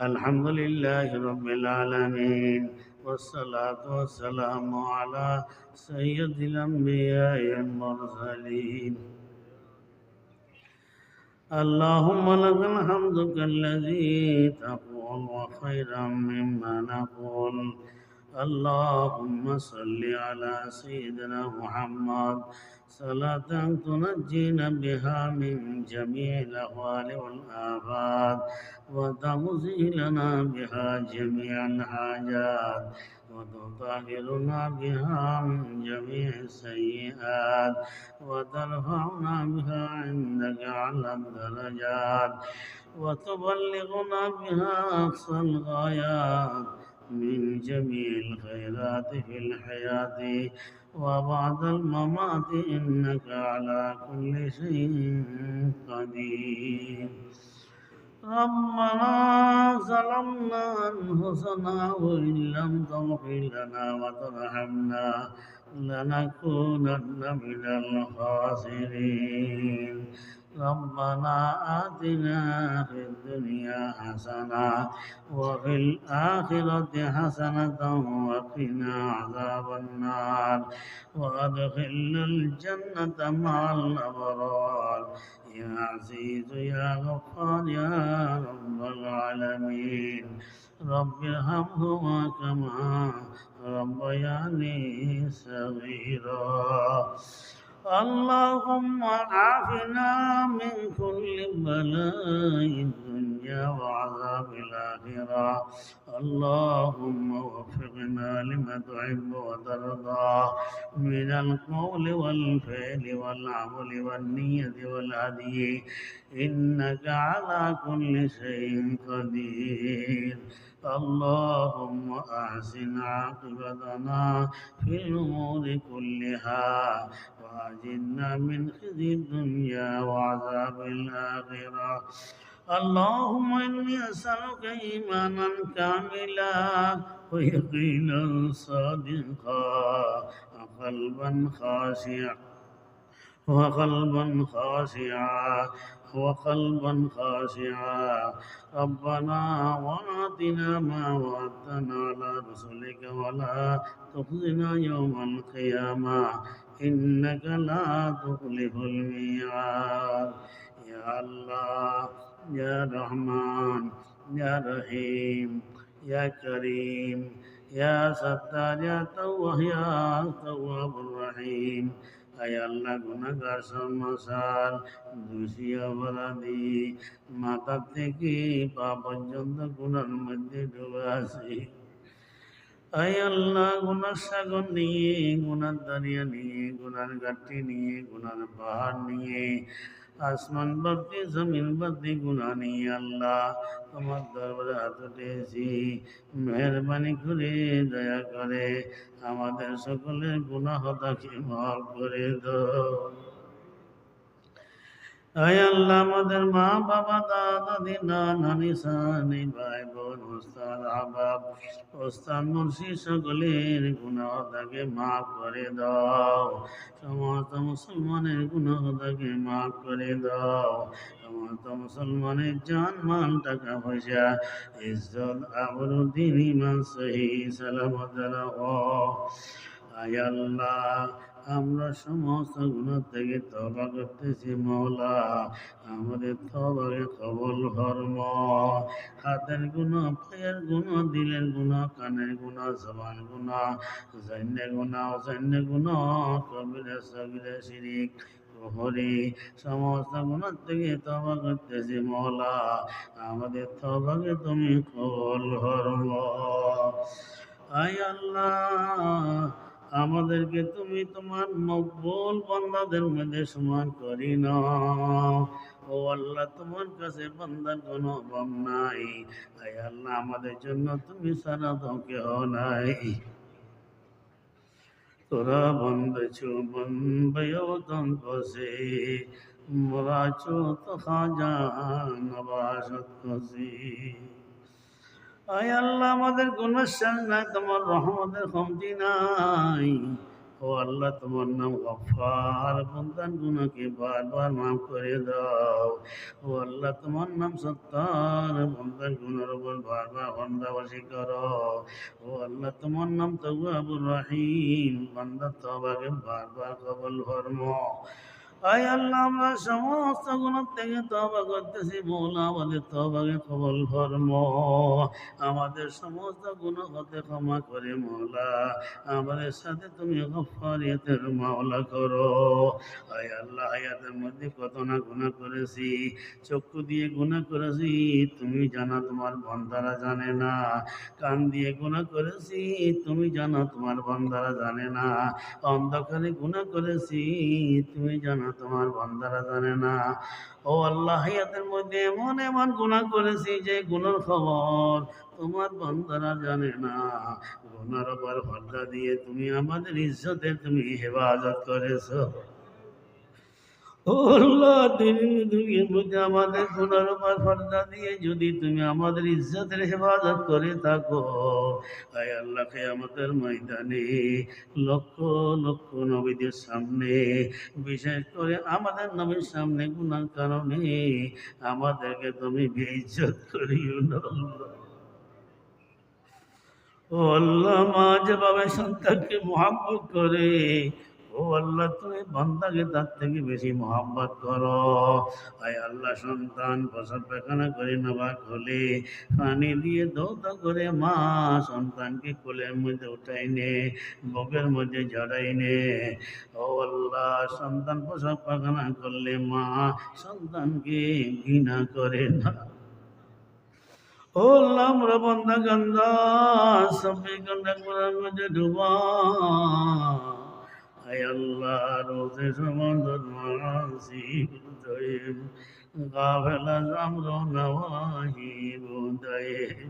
الحمد لله رب العالمين، والصلاة والسلام على سيد الأنبياء والمرسلين. اللهم لك الحمد كالذي تقول وخيرا مما نقول. اللهم صل على سيدنا محمد صلاة تنجينا بها من جميع الأهوال والآفات، وتقضي لنا بها جميع الحاجات، وتطهرنا بها من جميع السيئات، وترفعنا بها عندك على الدرجات، وتبلغنا بها أقصى الغايات من جميع الخيرات في الحياة وبعد الممات، إنك على كل شيء قدير. ربنا ظلمنا أنفسنا وإن لم تغفر لنا وترحمنا لنكونن من الخاسرين. ربنا آتنا في الدنيا حسنة وفي الآخرة حسنة وقنا عذاب النار، وأدخلنا الجنة مع الأبرار يا عزيز يا غفار يا رب العالمين. رب ارحمهما كما ربياني صغيرا. اللهم عافنا من كل بلاء الدنيا وعذاب الآخرة. اللهم وفقنا لما تحب وترضى من القول والفعل والعمل والنية والهدي، إنك على كل شيء قدير. اللهم أحسن عاقبتنا في الأمور كلها، وأجرنا من خزي الدنيا وعذاب الآخرة. اللهم إني أسألك إيمانا كاملا ويقينا صادقا وقلبا خاشعا وقلبا خاشعا وقلبا خاشعا. ربنا وآتنا ما وعدتنا على رسلك ولا تخزنا يوم القيامة، إنك لا تخلف الميعاد. يا الله يا رحمن يا رحيم يا كريم يا ستار يا تواب الرحيم। আয় আল্লাহ, গুনাহগার সংসার দোষী অপরাধী, মাথা থেকে পা পর্যন্ত গুনার মধ্যে ডুবে আছি। আয় আল্লাহ, গুনার সাগর নিয়ে, গুনার দরিয়া নিয়ে, গুনার ঘাটতি নিয়ে, গুনার পাহাড় নিয়ে, আসমান ভর্তি জমিন ভর্তি গুনাহ নিয়ে আল্লাহ তোমার দরবারে হাত উঠেছি। মেহরবানি করে দয়া করে আমাদের সকলের গুনাহটাকে মাফ করে দাও। আয় আল্লাহ, আমাদের মা বাবা দাদা দাদি নানি সানি ভাই বোন ওস্তাদ আহবাব ওস্তাদ মুর্শিদ সকলের গুনাহটাকে মাফ করে দাও। সমস্ত মুসলমানের গুনাহটাকে মাফ করে দাও। সমস্ত মুসলমানের জান মাল টাকা পয়সা ইজ্জত আবরু দ্বীন ঈমান সহি সালামত রাখো। আয় আল্লাহ, আমরা সমস্ত গুনাহ থেকে তওবা করতেছি মওলা, আমাদের তওবাকে কবুল ফরমা। হাতের গুনাহ, পায়ের গুনাহ, দিলের গুনাহ, কানের গুনাহ, জবান গুনাহ, জান্নে গুনাহ, অজান্নে গুনাহ, কবিরা সগীরা শিরিক কুফরি সমস্ত গুনাহ থেকে তওবা করতেছি মওলা, আমাদের তওবাকে তুমি কবুল ফরমা। আয় আল্লাহ, আমাদেরকে তুমি তোমার মকবুল বান্দাদের মধ্যে সমান করি না। ও আল্লাহ, তোমার কাছে বান্দার কোনো অভাব নাই। আয় আল্লাহ, আমাদের জন্য তুমি সারা তো কেহ নাই। তোরা বন্ধছু বন্ধন কসে মোরাচু তো খাজা নবাসত কসে। আয় আল্লাহ, আমাদের গুনাহ নাই, তোমার রহমতের কমতি নাই। ও আল্লাহ তোমার নাম গফফার, বান্দার গুনাহকে বারবার মাফ করে দাও। ও আল্লাহ তোমার নাম সত্তার, বান্দার গুনার উপর বারবার বান্দাবাসী করো। ও আল্লাহ তোমার নাম তাওয়াবুর রহিম, বান্দার তওবাকে বারবার কবুল ফরমাও। আয় আল্লাহ আমরা সমস্ত গুনাহ থেকে তওবা করতেছি, মওলা আমাদের তওবাকে কবুল ফরমাও। আমাদের সমস্ত গুনাহ হতে ক্ষমা করে মওলা, আমাদের সাথে তুমি গফফারিয়তের মাওলা করো। আয় আল্লাহ হায়াতের মধ্যে কত না গুনাহ করেছি, চক্ষু দিয়ে গুনাহ করেছি, তুমি জানা, তোমার বান্দারা জানে না। কান দিয়ে গুনাহ করেছি, তুমি জানো, তোমার বান্দারা জানে না। অন্ধকারে গুনাহ করেছি, তুমি জানো, তোমার বান্দারা জানে না। ও আল্লাহ হায়াতের মধ্যে এমন এমন গুনাহ করেছি যে গুনার খবর তোমার বান্দারা জানে না। গুনার উপর পর্দা দিয়ে তুমি আমাদের ইজ্জতের তুমি হেফাজত করেছো। ও আল্লাহ, দুনিয়ার মধ্যে আমাদের গুনার উপর পর্দা দিয়ে যদি তুমি আমাদের ইজ্জতের হেফাজত করে থাকো, আয় আল্লাহ কিয়ামতের ময়দানে লক্ষ লক্ষ নবীদের সামনে, বিশেষ করে আমাদের নবীর সামনে গুনার কারণে আমাদেরকে তুমি বেইজ্জত করিও না। ও আল্লাহ, মা যেভাবে সন্তানকে মহাব্বত করে, ও আল্লাহ তুমি বান্দাকে তার থেকে বেশি মহাব্বত করো। আয় আল্লাহ, সন্তান প্রসব পায়খানা করে নাবাক হলে পানি দিয়ে দৌতা করে মা সন্তানকে কোলের মধ্যে উঠাই নে, বুকের মধ্যে জড়াই নে। ও আল্লাহ, সন্তান প্রসব পায়খানা করলে মা সন্তানকে ঘৃণা করে না। ও আল্লাহ, আমরা বান্দা গান্দা সবে গন্ডা করার মধ্যে ডুবা। আয় আল্লাহ, রোজে সমন্দর মাসি বুদাইম, গাফেলা জামরো নওয়াহি বুদাইম,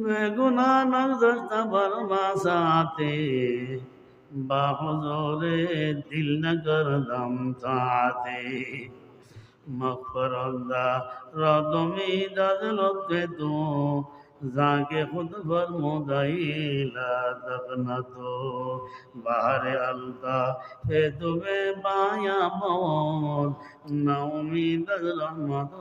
বেগুনা নজরতা বরমা সাথে, বাহুজোরে দিল নগর দম চাতে। मगफरंदा रदमी दजलते तू जाके खुद फरमुदाइला दगना तो बाहर अलता हे तुम्हें बाया मौत नौमी दजलमत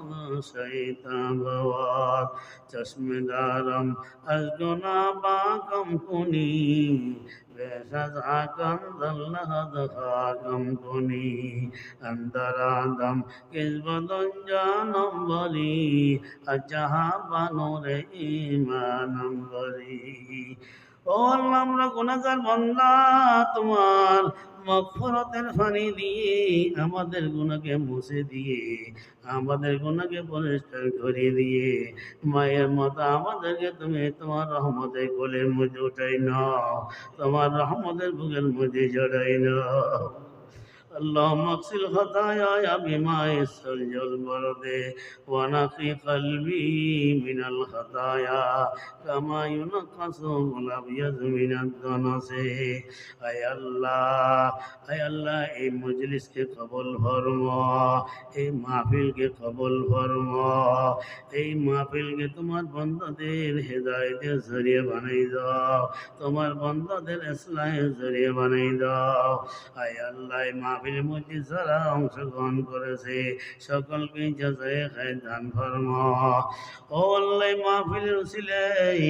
शैतान बवात चश्मेदारम अजगुना बाकम कुनी बेशजाकम दल्लहद खाकम कुनी अंतरादम किस्बतन जानम बली अजहा बानोरे ईमानम बली। ও আল্লাহ, আমরা গুনাহগার বান্দা, তোমার মাগফিরাতের পানি দিয়ে আমাদের গুনাহকে মুছে দিয়ে আমাদের গুনাহকে পরিষ্কার করে দিয়ে মায়ের মতো আমাদেরকে তুমি তোমার রহমতের কোলের মধ্যে উঠাই নাও, তোমার রহমতের বুকের মধ্যে জড়াই নাও। اللهم اغسل خطاياي بماء الثلج والبرد ونقي قلبي من الخطايا كما ينقى الثوب الابيض من الدنس। اے اللہ এই মজলিসকে কবুল ফরমা, এই মাহফিলকে কবুল ফরমা, এই মাহফিলকে তোমার বান্দাদের হেদায়েতের জরিয়া বানাই দাও, তোমার বান্দাদের ইসলাহের জরিয়া বানাই দাও। আয় আল্লাহ, মাহফিলের মধ্যে যারা অংশগ্রহণ করেছে সকলকে জাযায়ে খায়র দান ফরমা। ও আল্লাহ, মাহফিলের উসিলায়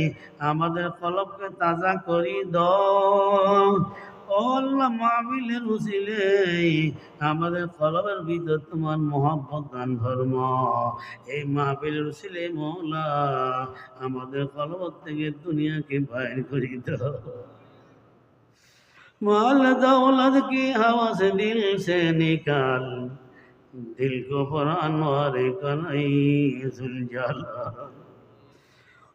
আমাদের কলবকে তাজা করি দাও। ও আল্লাহ, মাহফিলের উসিলায় আমাদের কলবের ভিতর তোমার মহব্বত দান ফরমা। এই মাহফিলের উসিলায় মওলা আমাদের কলব থেকে দুনিয়াকে বাইর করে দাও। माल दौलत की हवा से दिल से निकाल, दिल को पुरानवार कनई जुलझाला।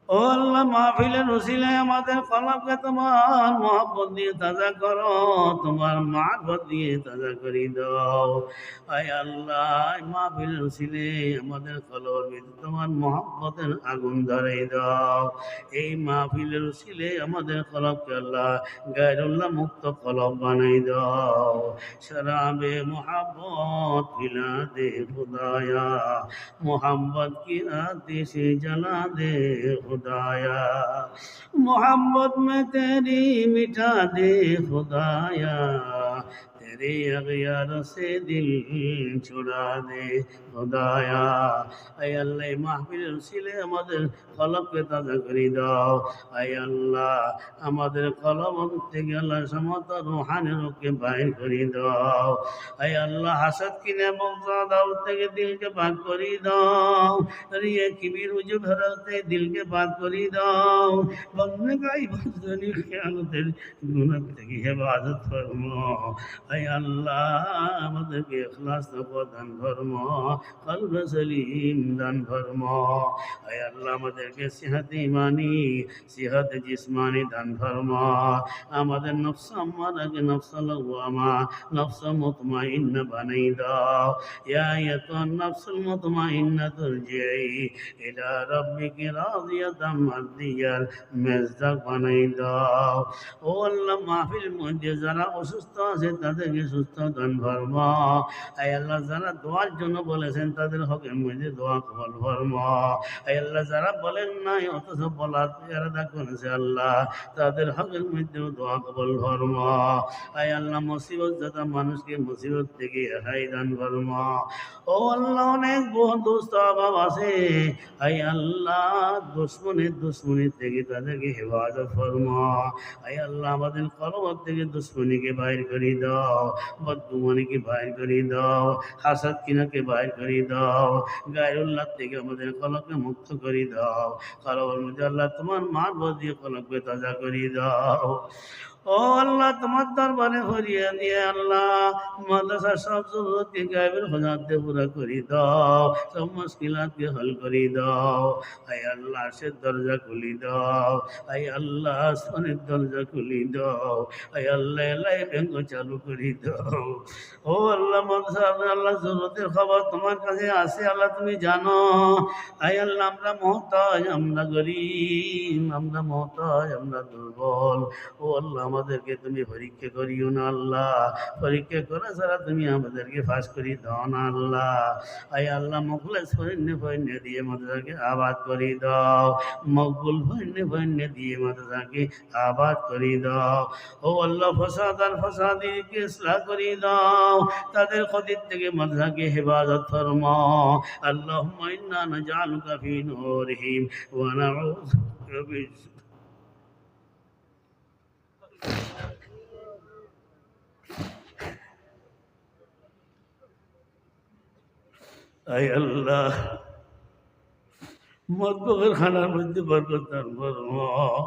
ও আল্লাহ, মাহফিলের উসিলায় আমাদের কলবকে তোমার মহব্বত দিয়ে তাজা করো, তোমার মারফত দিয়ে তাজা করে দাও। আয় আল্লাহ, মাহফিলের উসিলায় আমাদের কলবের ভিতরে তোমার মহব্বতের আগুন ধরাই দাও। এই মাহফিলের উসিলায় আমাদের কলবকে আল্লাহ গায়রুল্লাহ মুক্ত কলব বানাই দাও। শরাবে মোহাব্বত পিলা দে খুদায়া, মোহাব্বত কি আতিশ জ্বালা দে खुदाया, मोहब्बत में तेरी मिटा दे खुदाया, तेरे अगियार से दिल छुड़ा दे खुदाया। আয় আল্লাহ এই মাহফিলের ছিলে আমাদের কলবকে তাজা করে দাও। আয় আল্লাহ আমাদের কলব থেকে আল্লাহ সমস্ত রুহানি রোগকে বাইর করে দাও। আয় আল্লাহ হাসাদ কিনে বগজা দাও থেকে দিলকে পাক করে দাও। রিয়া কিবির উজু ভরাতে দিলকে পাক করে দাও। বন্দগাই বন্দনি খেয়ালতের গুনাহ থেকে হেফাজত ফরমাও। আয় আল্লাহ আমাদেরকে ইখলাস দান ফরমাও, কলবে সলিম দান ফরমাও। আয় আল্লাহ আমাদেরকে সিহাত ইমানি, সিহাত জিসমানি দান ফরমাও। আমাদের নফস আম্মারাকে নফস লওয়ামা, নফস মুতমাইন্না বানাই দাও। ইয়া আয়াতুন নফসুল মুতমাইন্না তুরজিই ইলা রাব্বিকি রাদিয়াতাম মারদিয়ার মেজদাক বানাই দাও। ও আল্লাহ মাহফিল মধ্যে যারা অসুস্থ আছে তাদেরকে সুস্থ দান ফরমাও। আয় আল্লাহ যারা দোয়ার জন্য বলেছেন তাদের হকের মধ্যে দোয়া কবুল ফরমাও। আয় আল্লাহ যারা বলেন নাই অথচ বলার ইরাদা করেছে আল্লাহ তাদের হকের মধ্যেও দোয়া কবুল ফরমাও। আয় আল্লাহ মুসিবত যারা মানুষকে মুসিবত থেকে রেহাই দান ফরমাও। ও আল্লাহ অনেক বহু দুস্থ অভাব আছে, আয় আল্লাহ দুশ্মনী থেকে তাদেরকে হেফাজত ফরমাও। আয় আল্লাহ আমাদের কলব থেকে দুশ্মনীকে বাইর করে দাও, বদগুমানিকে বাইর করে দাও, হাসাদ কিনাকে বাইর করে দাও, গায়রুল্লাহ থেকে আমাদের কলবকে মুক্ত করে দাও। কলবের মধ্যে আল্লাহ তোমার মারফত দিয়ে কলবকে তাজা করে দাও। ও আল্লাহ তোমার দরবারে হরিয়া দিয়ে আল্লাহ মাদ্রাসার সব জরুরতকে গায়েবের খোঁজাতে পুরা করে দাও, সব মুশকিলাতকে হল করে দাও। আয় আল্লাহ সে দরজা খুলি দাও, আয় আল্লাহ আসমানের দরজা খুলি দাও, আয় আল্লাহ এলাই ব্যাংক চালু করে দাও। ও আল্লাহ মাদ্রাসা আল্লাহ জরুরতের খবর তোমার কাছে আছে আল্লাহ তুমি জানো। আয় আল্লাহ আমরা মহতাজ, আমরা গরিব, আমরা মহতাজ, আমরা দুর্বল। ও আল্লাহ আমাদেরকে তুমি পরীক্ষা করিও না আল্লাহ, পরীক্ষা করা ছাড়া তুমি আমাদেরকে ফাঁস করি দাও না আল্লাহ। আয় আল্লাহ মুখলেস ফৈন্য দিয়ে মাদ্রাসাকে আবাদ করে দাও, মকবুল ফৈন্য দিয়ে মাদ্রাসাকে আবাদ করে দাও। ও আল্লাহ ফসাদ আর ফসাদিকে ইসলাহ করে দাও, তাদের ক্ষতির থেকে মাদ্রাসাকে হেফাজত ফরমাও। আল্লাহুম্মা ইন্না নাজআলুকা ফি নূরিহিম ওয়া নাউযু বিকা আয় আল্লাহ মতবখের খানার মধ্যে বরকত দান ফরমাও।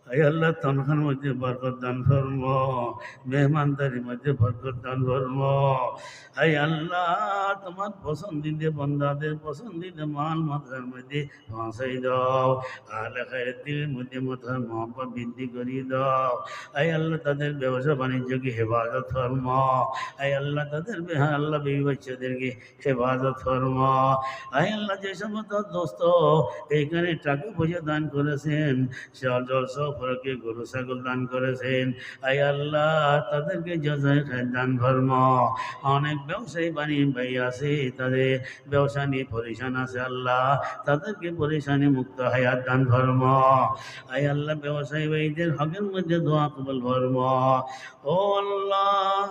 আয় আল্লাহ তনখার মধ্যে বরকত দান ফরমাও, মেহমানদারির মধ্যে বরকত দান ফরমাও। আয় আল্লাহ তোমার পছন্দিদে বন্দাদের পছন্দিদে মাল মাদ্রাসার মধ্যে পৌঁছাই দাও। আহলে খায়রের দিলের মধ্যে মাথার মহব্বত বৃদ্ধি করিয়ে দাও। আয় আল্লাহ তাদের ব্যবসা বাণিজ্যকে হেফাজত ফরমাও। আয় আল্লাহ তাদের আল্লাহ বিবি বাচ্চাদেরকে হেফাজত ফরমাও। আয় আল্লাহ যে সমস্ত দোস্ত এইখানে টাকা পয়সা দান করেছেন, জলসা ফরকে গরু ছাগল দান করেছেন, আয় আল্লাহ তাদেরকে জাযায়ে খায়র দান ফরমাও। অনেক ব্যবসায়ী বাণিজ্য ভাই আছে তাদের ব্যবসা নিয়ে পরেশান আছে আল্লাহ তাদেরকে পরেশানি মুক্ত হায়াত দান ফরমাও। আয় আল্লাহ ব্যবসায়ী ভাইদের হকের মধ্যে দোয়া কবুল ফরমাও। ও আল্লাহ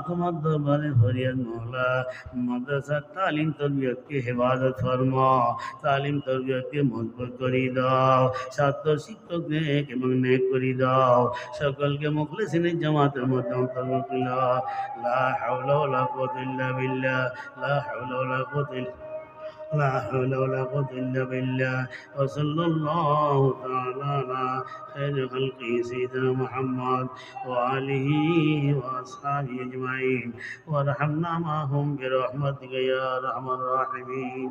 তোমার দরবারে ফরিয়াদ মওলা মাদ্রাসার তালিম তরবিয়তকে হেফাজত ফরমাও, তালিম তরবিয়তকে মজবুত করে দাও, ছাত্র শিক্ষক নেক এবং নেক করে দাও, সকলকে মুখলিসিনের জামাতের মধ্যে অন্তর্ভুক্ত করে দাও। লা হাওলা ওয়ালা কুওয়াতা ইল্লা বিল্লাহ, লা হাওলা ওয়ালা কুওয়াতা ইল্লা لا حول ولا قوة إلا بالله وصلى الله تعالى على خير خلقه سيدنا محمد وآله وأصحابه أجمعين وارحمنا معهم برحمتك يا أرحم الراحمين.